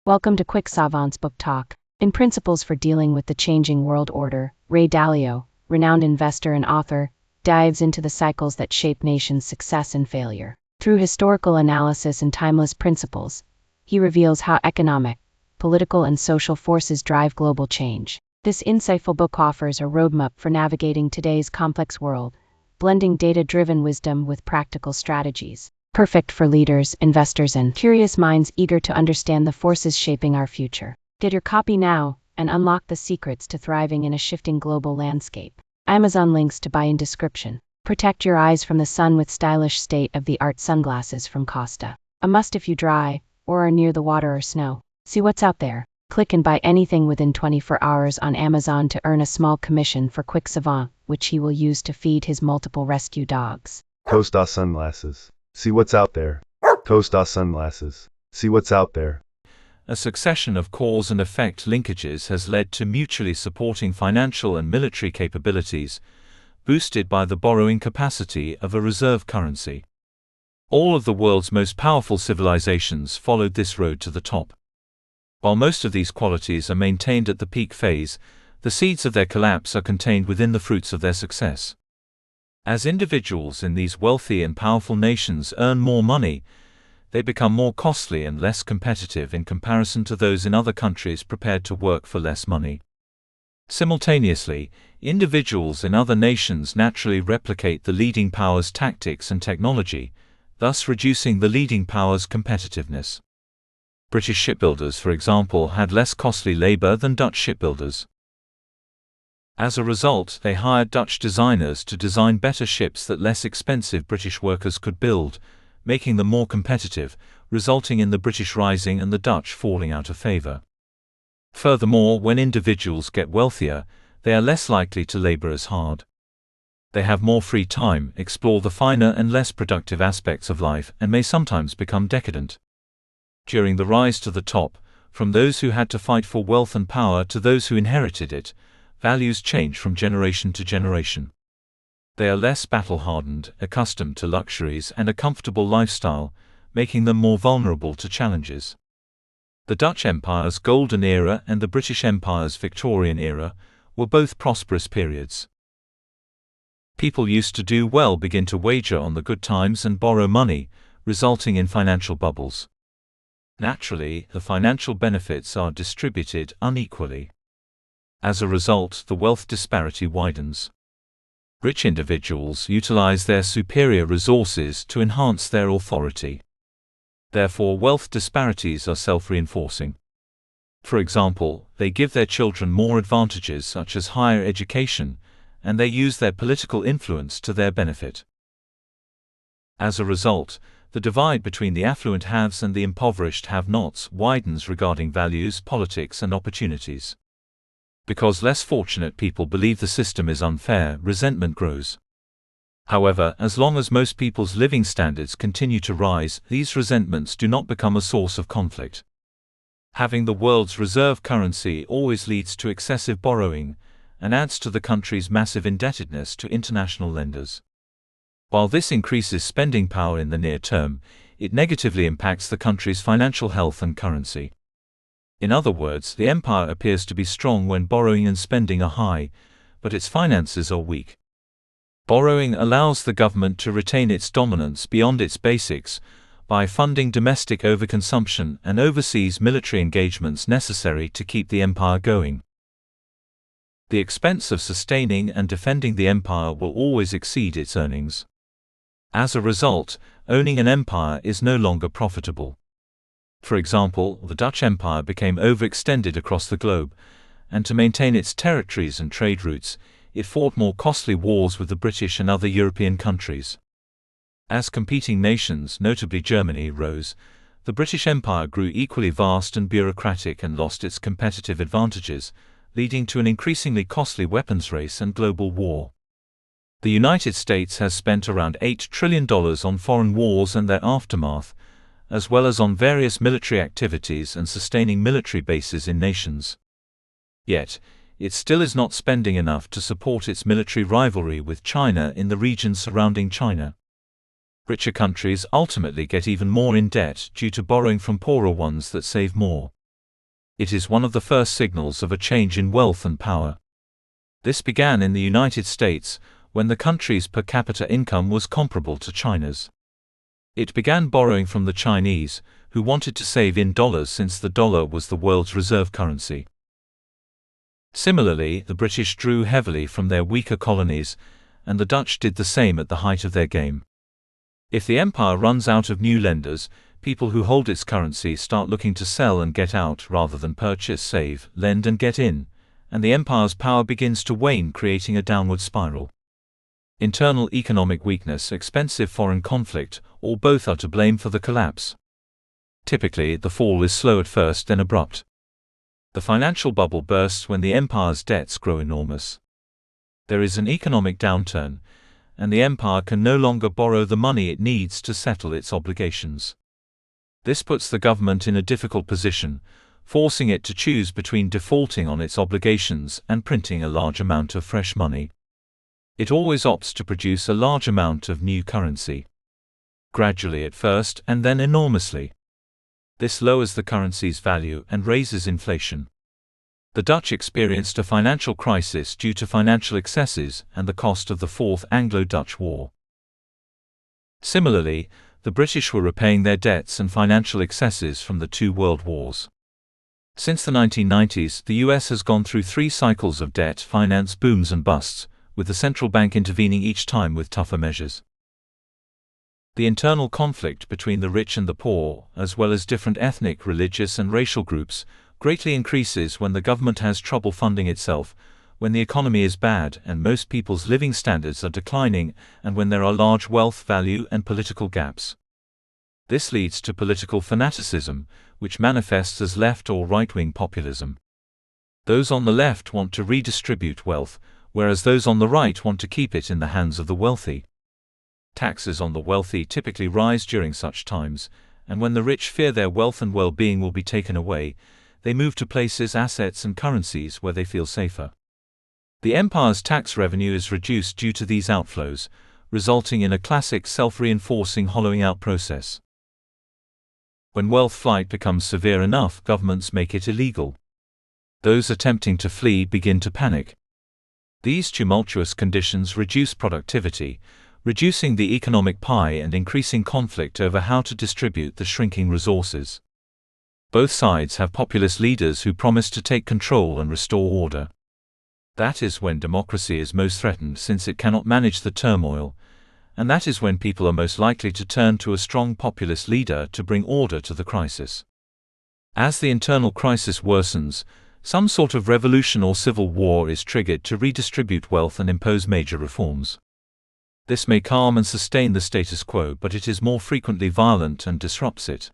Welcome to Quick Savant's Book Talk. In Principles for Dealing with the Changing World Order, Ray Dalio, renowned investor and author, dives into the cycles that shape nations' success and failure. Through historical analysis and timeless principles, he reveals how economic, political, and social forces drive global change. This insightful book offers a roadmap for navigating today's complex world, blending data-driven wisdom with practical strategies. Perfect for leaders, investors, and curious minds eager to understand the forces shaping our future. Get your copy now and unlock the secrets to thriving in a shifting global landscape. Amazon links to buy in description. Protect your eyes from the sun with stylish state-of-the-art sunglasses from Costa. A must if you drive or are near the water or snow. See what's out there. Click and buy anything within 24 hours on Amazon to earn a small commission for Quick Savant, which he will use to feed his multiple rescue dogs. Costa sunglasses. See what's out there. Costa sunglasses. See what's out there. A succession of cause and effect linkages has led to mutually supporting financial and military capabilities, boosted by the borrowing capacity of a reserve currency. All of the world's most powerful civilizations followed this road to the top. While most of these qualities are maintained at the peak phase, the seeds of their collapse are contained within the fruits of their success. As individuals in these wealthy and powerful nations earn more money, they become more costly and less competitive in comparison to those in other countries prepared to work for less money. Simultaneously, individuals in other nations naturally replicate the leading power's tactics and technology, thus reducing the leading power's competitiveness. British shipbuilders, for example, had less costly labor than Dutch shipbuilders. As a result, they hired Dutch designers to design better ships that less expensive British workers could build, making them more competitive, resulting in the British rising and the Dutch falling out of favor. Furthermore, when individuals get wealthier, they are less likely to labor as hard. They have more free time, explore the finer and less productive aspects of life, and may sometimes become decadent. During the rise to the top, from those who had to fight for wealth and power to those who inherited it, values change from generation to generation. They are less battle-hardened, accustomed to luxuries and a comfortable lifestyle, making them more vulnerable to challenges. The Dutch Empire's Golden Era and the British Empire's Victorian Era were both prosperous periods. People used to do well begin to wager on the good times and borrow money, resulting in financial bubbles. Naturally, the financial benefits are distributed unequally. As a result, the wealth disparity widens. Rich individuals utilize their superior resources to enhance their authority. Therefore, wealth disparities are self-reinforcing. For example, they give their children more advantages such as higher education, and they use their political influence to their benefit. As a result, the divide between the affluent haves and the impoverished have-nots widens regarding values, politics, and opportunities. Because less fortunate people believe the system is unfair, resentment grows. However, as long as most people's living standards continue to rise, these resentments do not become a source of conflict. Having the world's reserve currency always leads to excessive borrowing and adds to the country's massive indebtedness to international lenders. While this increases spending power in the near term, it negatively impacts the country's financial health and currency. In other words, the empire appears to be strong when borrowing and spending are high, but its finances are weak. Borrowing allows the government to retain its dominance beyond its basics by funding domestic overconsumption and overseas military engagements necessary to keep the empire going. The expense of sustaining and defending the empire will always exceed its earnings. As a result, owning an empire is no longer profitable. For example, the Dutch Empire became overextended across the globe, and to maintain its territories and trade routes, it fought more costly wars with the British and other European countries. As competing nations, notably Germany, rose, the British Empire grew equally vast and bureaucratic and lost its competitive advantages, leading to an increasingly costly weapons race and global war. The United States has spent around $8 trillion on foreign wars and their aftermath, as well as on various military activities and sustaining military bases in nations. Yet, it still is not spending enough to support its military rivalry with China in the region surrounding China. Richer countries ultimately get even more in debt due to borrowing from poorer ones that save more. It is one of the first signals of a change in wealth and power. This began in the United States, when the country's per capita income was comparable to China's. It began borrowing from the Chinese, who wanted to save in dollars since the dollar was the world's reserve currency. Similarly, the British drew heavily from their weaker colonies, and the Dutch did the same at the height of their game. If the empire runs out of new lenders, people who hold its currency start looking to sell and get out rather than purchase, save, lend and get in, and the empire's power begins to wane, creating a downward spiral. Internal economic weakness, expensive foreign conflict, or both are to blame for the collapse. Typically, the fall is slow at first, then abrupt. The financial bubble bursts when the empire's debts grow enormous. There is an economic downturn, and the empire can no longer borrow the money it needs to settle its obligations. This puts the government in a difficult position, forcing it to choose between defaulting on its obligations and printing a large amount of fresh money. It always opts to produce a large amount of new currency. Gradually at first, and then enormously. This lowers the currency's value and raises inflation. The Dutch experienced a financial crisis due to financial excesses and the cost of the Fourth Anglo-Dutch War. Similarly, the British were repaying their debts and financial excesses from the two world wars. Since the 1990s, the US has gone through 3 cycles of debt finance booms and busts, with the central bank intervening each time with tougher measures. The internal conflict between the rich and the poor, as well as different ethnic, religious and racial groups, greatly increases when the government has trouble funding itself, when the economy is bad and most people's living standards are declining, and when there are large wealth, value and political gaps. This leads to political fanaticism, which manifests as left or right-wing populism. Those on the left want to redistribute wealth, whereas those on the right want to keep it in the hands of the wealthy. Taxes on the wealthy typically rise during such times, and when the rich fear their wealth and well-being will be taken away, they move to places, assets and currencies where they feel safer. The empire's tax revenue is reduced due to these outflows, resulting in a classic self-reinforcing hollowing out process. When wealth flight becomes severe enough, governments make it illegal. Those attempting to flee begin to panic. These tumultuous conditions reduce productivity, reducing the economic pie and increasing conflict over how to distribute the shrinking resources. Both sides have populist leaders who promise to take control and restore order. That is when democracy is most threatened, since it cannot manage the turmoil, and that is when people are most likely to turn to a strong populist leader to bring order to the crisis. As the internal crisis worsens, some sort of revolution or civil war is triggered to redistribute wealth and impose major reforms. This may calm and sustain the status quo, but it is more frequently violent and disrupts it.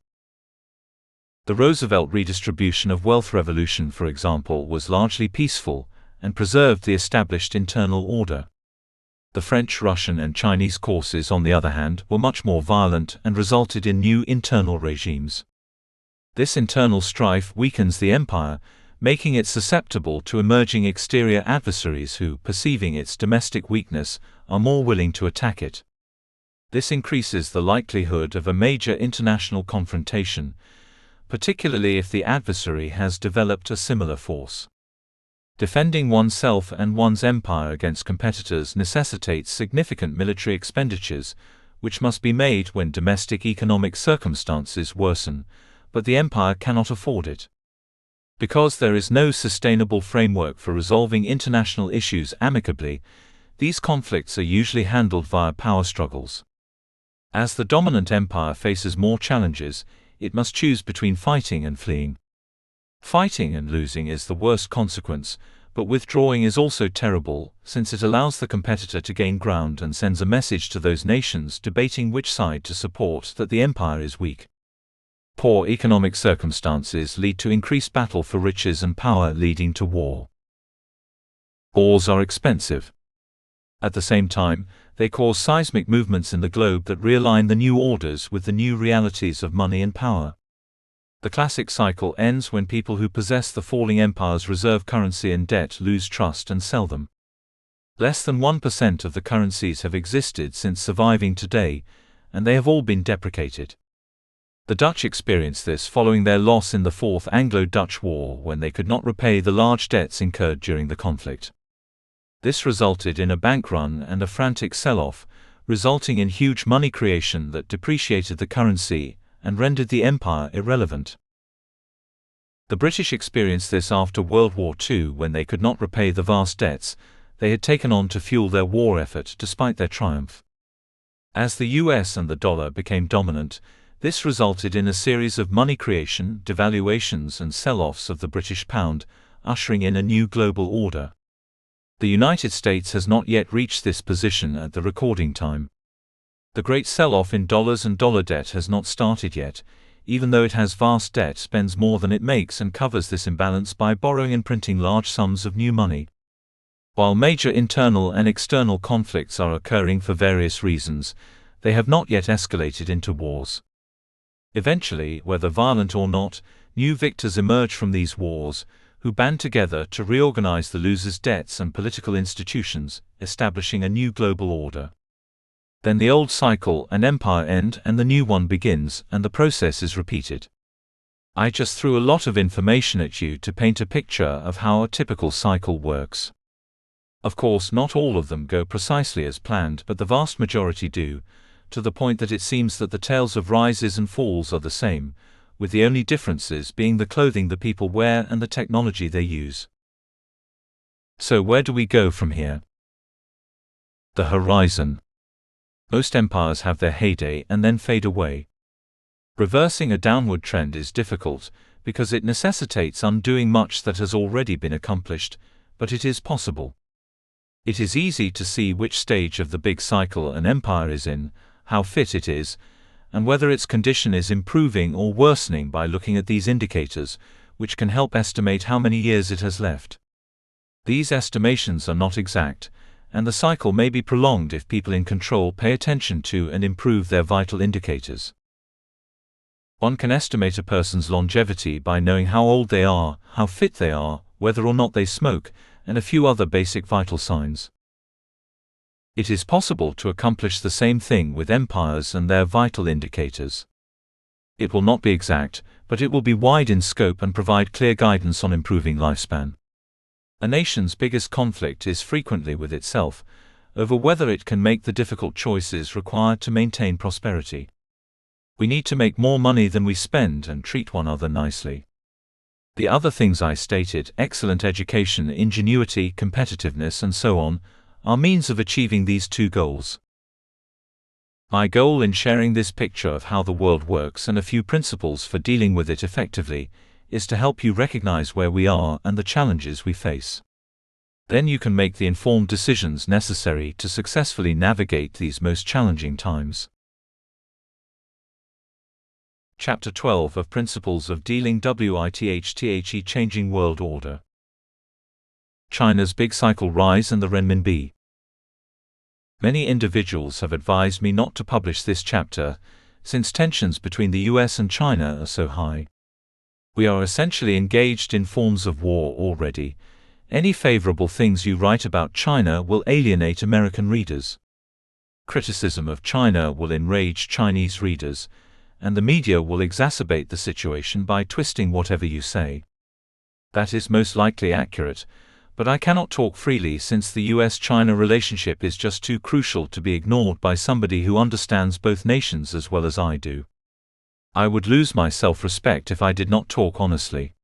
The Roosevelt redistribution of wealth revolution, for example, was largely peaceful and preserved the established internal order. The French, Russian and Chinese courses, on the other hand, were much more violent and resulted in new internal regimes. This internal strife weakens the empire, making it susceptible to emerging exterior adversaries who, perceiving its domestic weakness, are more willing to attack it. This increases the likelihood of a major international confrontation, particularly if the adversary has developed a similar force. Defending oneself and one's empire against competitors necessitates significant military expenditures, which must be made when domestic economic circumstances worsen, but the empire cannot afford it. Because there is no sustainable framework for resolving international issues amicably, these conflicts are usually handled via power struggles. As the dominant empire faces more challenges, it must choose between fighting and fleeing. Fighting and losing is the worst consequence, but withdrawing is also terrible, since it allows the competitor to gain ground and sends a message to those nations debating which side to support that the empire is weak. Poor economic circumstances lead to increased battle for riches and power, leading to war. Wars are expensive. At the same time, they cause seismic movements in the globe that realign the new orders with the new realities of money and power. The classic cycle ends when people who possess the falling empire's reserve currency and debt lose trust and sell them. Less than 1% of the currencies have existed since surviving today, and they have all been deprecated. The Dutch experienced this following their loss in the Fourth Anglo-Dutch War when they could not repay the large debts incurred during the conflict. This resulted in a bank run and a frantic sell-off, resulting in huge money creation that depreciated the currency and rendered the empire irrelevant. The British experienced this after World War II when they could not repay the vast debts they had taken on to fuel their war effort despite their triumph. As the US and the dollar became dominant, this resulted in a series of money creation, devaluations and sell-offs of the British pound, ushering in a new global order. The United States has not yet reached this position at the recording time. The great sell-off in dollars and dollar debt has not started yet, even though it has vast debt, spends more than it makes and covers this imbalance by borrowing and printing large sums of new money. While major internal and external conflicts are occurring for various reasons, they have not yet escalated into wars. Eventually, whether violent or not, new victors emerge from these wars, who band together to reorganize the losers' debts and political institutions, establishing a new global order. Then the old cycle and empire end and the new one begins, and the process is repeated. I just threw a lot of information at you to paint a picture of how a typical cycle works. Of course, not all of them go precisely as planned, but the vast majority do, to the point that it seems that the tales of rises and falls are the same, with the only differences being the clothing the people wear and the technology they use. So where do we go from here? The horizon. Most empires have their heyday and then fade away. Reversing a downward trend is difficult, because it necessitates undoing much that has already been accomplished, but it is possible. It is easy to see which stage of the big cycle an empire is in, how fit it is, and whether its condition is improving or worsening by looking at these indicators, which can help estimate how many years it has left. These estimations are not exact, and the cycle may be prolonged if people in control pay attention to and improve their vital indicators. One can estimate a person's longevity by knowing how old they are, how fit they are, whether or not they smoke, and a few other basic vital signs. It is possible to accomplish the same thing with empires and their vital indicators. It will not be exact, but it will be wide in scope and provide clear guidance on improving lifespan. A nation's biggest conflict is frequently with itself, over whether it can make the difficult choices required to maintain prosperity. We need to make more money than we spend and treat one another nicely. The other things I stated, excellent education, ingenuity, competitiveness and so on, are means of achieving these two goals. My goal in sharing this picture of how the world works and a few principles for dealing with it effectively is to help you recognize where we are and the challenges we face. Then you can make the informed decisions necessary to successfully navigate these most challenging times. Chapter 12 of Principles of Dealing with Changing World Order. China's Big Cycle Rise and the Renminbi. Many individuals have advised me not to publish this chapter, since tensions between the US and China are so high. We are essentially engaged in forms of war already. Any favorable things you write about China will alienate American readers. Criticism of China will enrage Chinese readers, and the media will exacerbate the situation by twisting whatever you say. That is most likely accurate, but I cannot talk freely since the US-China relationship is just too crucial to be ignored by somebody who understands both nations as well as I do. I would lose my self-respect if I did not talk honestly.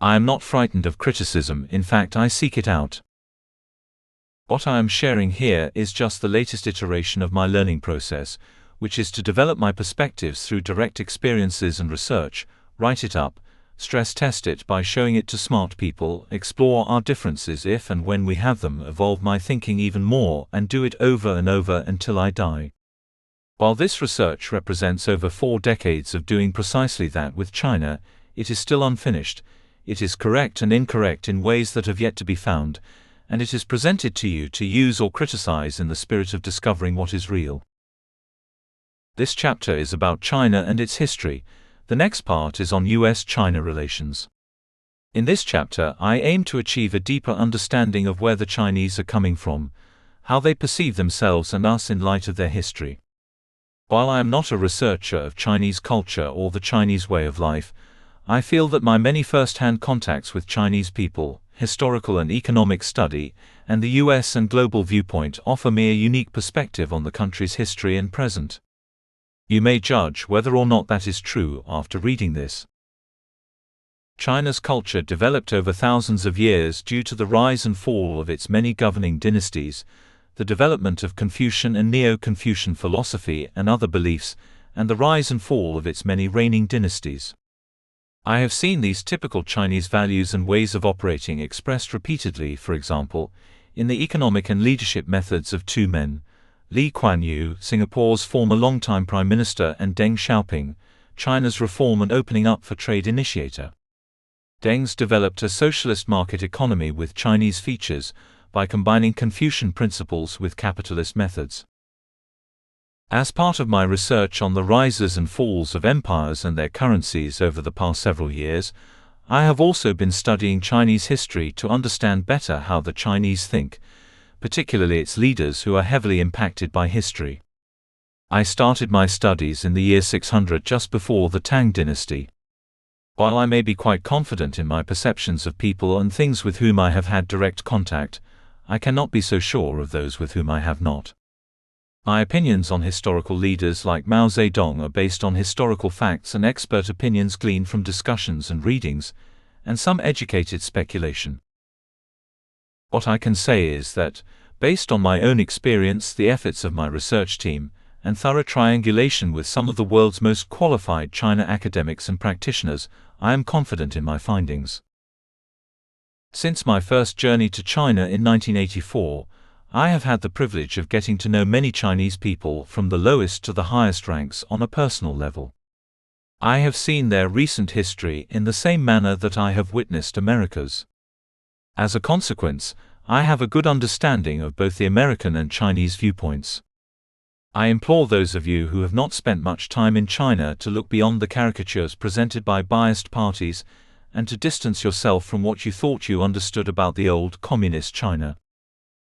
I am not frightened of criticism, in fact I seek it out. What I am sharing here is just the latest iteration of my learning process, which is to develop my perspectives through direct experiences and research, write it up, stress test it by showing it to smart people, explore our differences if and when we have them, evolve my thinking even more, and do it over and over until I die. While this research represents over 4 decades of doing precisely that with China, it is still unfinished. It is correct and incorrect in ways that have yet to be found, and it is presented to you to use or criticize in the spirit of discovering what is real. This chapter is about China and its history. The next part is on US-China relations. In this chapter, I aim to achieve a deeper understanding of where the Chinese are coming from, how they perceive themselves and us in light of their history. While I am not a researcher of Chinese culture or the Chinese way of life, I feel that my many first-hand contacts with Chinese people, historical and economic study, and the US and global viewpoint offer me a unique perspective on the country's history and present. You may judge whether or not that is true after reading this. China's culture developed over thousands of years due to the rise and fall of its many governing dynasties, the development of Confucian and Neo-Confucian philosophy and other beliefs, and the rise and fall of its many reigning dynasties. I have seen these typical Chinese values and ways of operating expressed repeatedly, for example, in the economic and leadership methods of two men, Lee Kuan Yew, Singapore's former longtime Prime Minister, and Deng Xiaoping, China's reform and opening up for trade initiator. Deng's developed a socialist market economy with Chinese features by combining Confucian principles with capitalist methods. As part of my research on the rises and falls of empires and their currencies over the past several years, I have also been studying Chinese history to understand better how the Chinese think, particularly its leaders who are heavily impacted by history. I started my studies in the year 600, just before the Tang dynasty. While I may be quite confident in my perceptions of people and things with whom I have had direct contact, I cannot be so sure of those with whom I have not. My opinions on historical leaders like Mao Zedong are based on historical facts and expert opinions gleaned from discussions and readings, and some educated speculation. What I can say is that, based on my own experience, the efforts of my research team, and thorough triangulation with some of the world's most qualified China academics and practitioners, I am confident in my findings. Since my first journey to China in 1984, I have had the privilege of getting to know many Chinese people from the lowest to the highest ranks on a personal level. I have seen their recent history in the same manner that I have witnessed America's. As a consequence, I have a good understanding of both the American and Chinese viewpoints. I implore those of you who have not spent much time in China to look beyond the caricatures presented by biased parties and to distance yourself from what you thought you understood about the old communist China.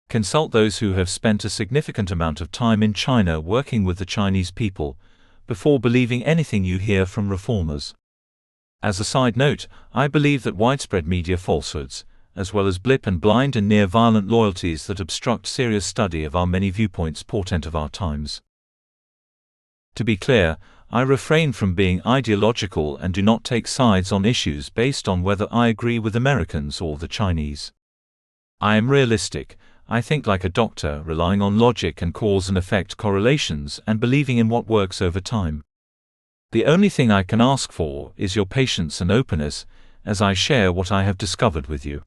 Consult those who have spent a significant amount of time in China working with the Chinese people before believing anything you hear from reformers. As a side note, I believe that widespread media falsehoods, as well as blip and blind and near-violent loyalties that obstruct serious study of our many viewpoints, portent of our times. To be clear, I refrain from being ideological and do not take sides on issues based on whether I agree with Americans or the Chinese. I am realistic. I think like a doctor, relying on logic and cause and effect correlations and believing in what works over time. The only thing I can ask for is your patience and openness as I share what I have discovered with you.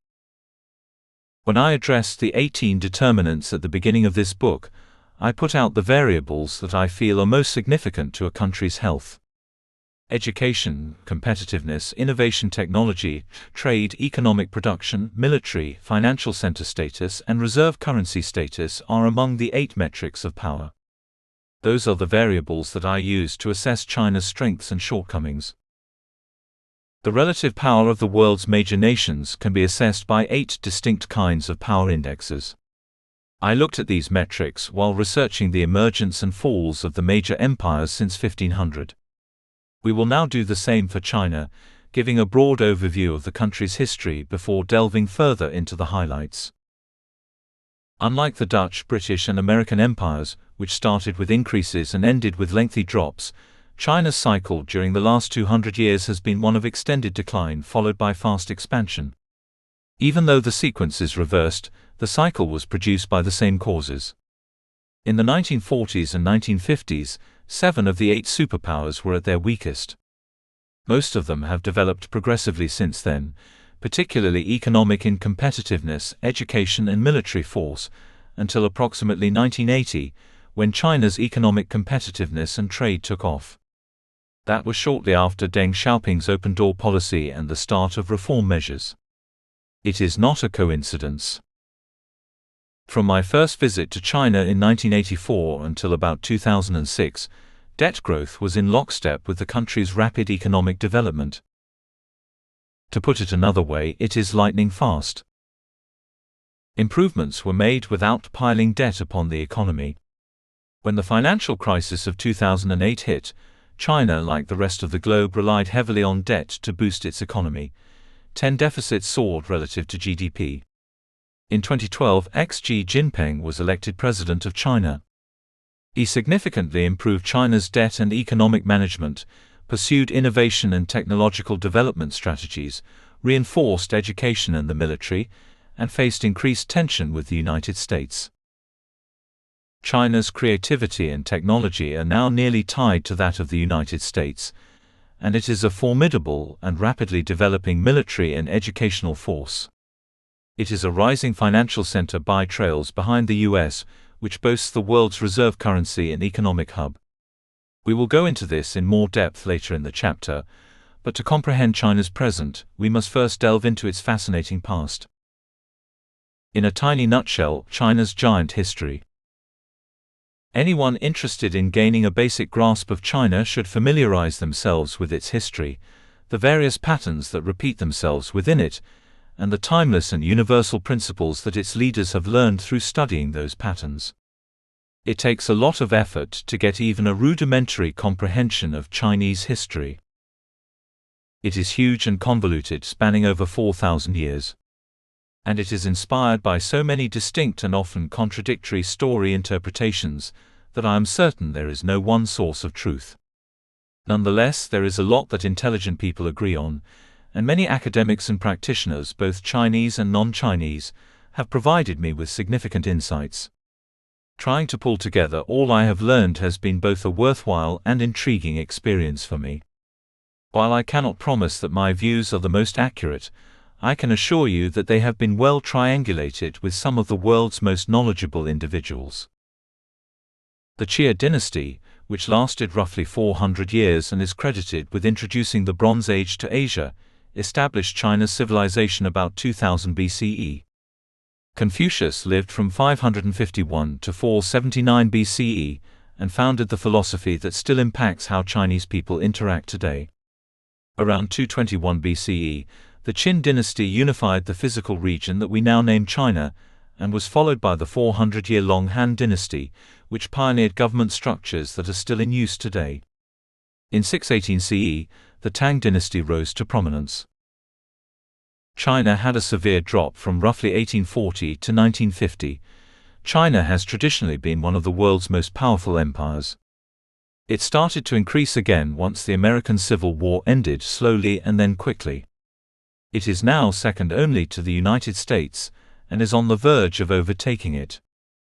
When I addressed the 18 determinants at the beginning of this book, I put out the variables that I feel are most significant to a country's health. Education, competitiveness, innovation, technology, trade, economic production, military, financial center status, and reserve currency status are among the 8 metrics of power. Those are the variables that I use to assess China's strengths and shortcomings. The relative power of the world's major nations can be assessed by 8 distinct kinds of power indexes. I looked at these metrics while researching the emergence and falls of the major empires since 1500. We will now do the same for China, giving a broad overview of the country's history before delving further into the highlights. Unlike the Dutch, British, and American empires, which started with increases and ended with lengthy drops, China's cycle during the last 200 years has been one of extended decline followed by fast expansion. Even though the sequence is reversed, the cycle was produced by the same causes. In the 1940s and 1950s, 7 of the 8 superpowers were at their weakest. Most of them have developed progressively since then, particularly economic in competitiveness, education, and military force, until approximately 1980, when China's economic competitiveness and trade took off. That was shortly after Deng Xiaoping's open-door policy and the start of reform measures. It is not a coincidence. From my first visit to China in 1984 until about 2006, debt growth was in lockstep with the country's rapid economic development. To put it another way, it is lightning fast. Improvements were made without piling debt upon the economy. When the financial crisis of 2008 hit, China, like the rest of the globe, relied heavily on debt to boost its economy. Deficits soared relative to GDP. In 2012, Xi Jinping was elected president of China. He significantly improved China's debt and economic management, pursued innovation and technological development strategies, reinforced education and the military, and faced increased tension with the United States. China's creativity and technology are now nearly tied to that of the United States, and it is a formidable and rapidly developing military and educational force. It is a rising financial center by trails behind the US, which boasts the world's reserve currency and economic hub. We will go into this in more depth later in the chapter, but to comprehend China's present, we must first delve into its fascinating past. In a tiny nutshell, China's giant history. Anyone interested in gaining a basic grasp of China should familiarize themselves with its history, the various patterns that repeat themselves within it, and the timeless and universal principles that its leaders have learned through studying those patterns. It takes a lot of effort to get even a rudimentary comprehension of Chinese history. It is huge and convoluted, spanning over 4,000 years. And it is inspired by so many distinct and often contradictory story interpretations that I am certain there is no one source of truth. Nonetheless, there is a lot that intelligent people agree on, and many academics and practitioners, both Chinese and non-Chinese, have provided me with significant insights. Trying to pull together all I have learned has been both a worthwhile and intriguing experience for me. While I cannot promise that my views are the most accurate, I can assure you that they have been well triangulated with some of the world's most knowledgeable individuals. The Qia dynasty, which lasted roughly 400 years and is credited with introducing the Bronze Age to Asia, established China's civilization about 2000 BCE. Confucius lived from 551 to 479 BCE and founded the philosophy that still impacts how Chinese people interact today. Around 221 BCE, the Qin dynasty unified the physical region that we now name China, and was followed by the 400-year-long Han dynasty, which pioneered government structures that are still in use today. In 618 CE, the Tang dynasty rose to prominence. China had a severe drop from roughly 1840 to 1950. China has traditionally been one of the world's most powerful empires. It started to increase again once the American Civil War ended, slowly and then quickly. It is now second only to the United States, and is on the verge of overtaking it.